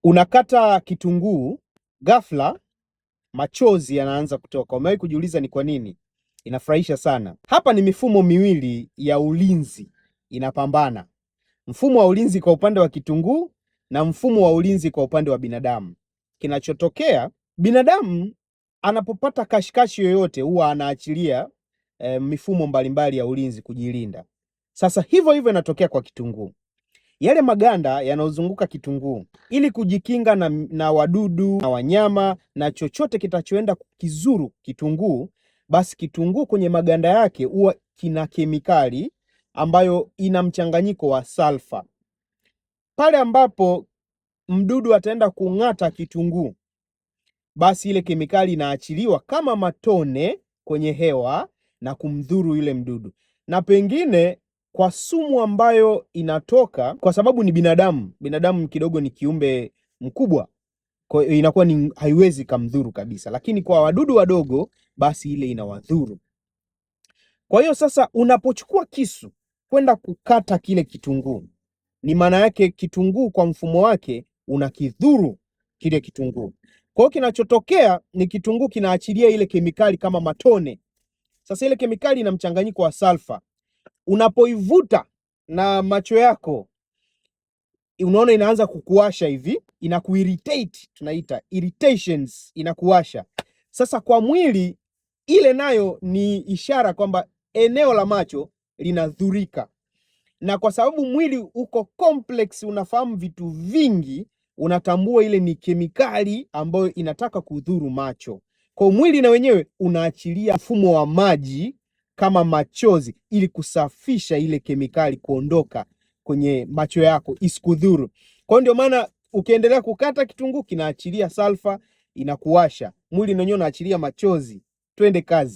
Unakata kitunguu, ghafla machozi yanaanza kutoka. Umewahi kujiuliza ni kwa nini? Inafurahisha sana. Hapa ni mifumo miwili ya ulinzi inapambana. Mfumo wa ulinzi kwa upande wa kitunguu na mfumo wa ulinzi kwa upande wa binadamu. Kinachotokea, binadamu anapopata kashikashi yoyote huwa anaachilia mifumo mbalimbali ya ulinzi kujilinda. Sasa hivyo hivyo inatokea kwa kitunguu. Yale maganda yanayozunguka kitunguu ili kujikinga na wadudu na wanyama na chochote kitachoenda kukizuru kitunguu, basi kitunguu kwenye maganda yake huwa kina kemikali ambayo ina mchanganyiko wa sulfa. Pale ambapo mdudu ataenda kung'ata kitunguu, basi ile kemikali inaachiliwa kama matone kwenye hewa na kumdhuru yule mdudu, na pengine kwa sumu ambayo inatoka, kwa sababu ni binadamu. Binadamu kidogo ni kiumbe mkubwa, kwa hiyo inakuwa haiwezi kamdhuru kabisa, lakini kwa wadudu wadogo basi ile inawadhuru. Kwa hiyo sasa unapochukua kisu kwenda kukata kile kitunguu, ni maana yake kitunguu kwa mfumo wake unakidhuru kile kitunguu. Kwa hiyo kinachotokea ni kitunguu kinaachilia ile kemikali kama matone. Sasa ile kemikali ina mchanganyiko wa sulfa. Unapoivuta na macho yako, unaona inaanza kukuwasha hivi, inakuirritate, tunaita irritations, inakuwasha. Sasa kwa mwili ile nayo ni ishara kwamba eneo la macho linadhurika, na kwa sababu mwili uko complex, unafahamu vitu vingi, unatambua ile ni kemikali ambayo inataka kudhuru macho. Kwa mwili na wenyewe unaachilia mfumo wa maji kama machozi ili kusafisha ile kemikali kuondoka kwenye macho yako isikudhuru. Kwa ndio maana ukiendelea kukata kitunguu kinaachilia sulfa, inakuwasha. Mwili na wenyewe unaachilia machozi. Twende kazi.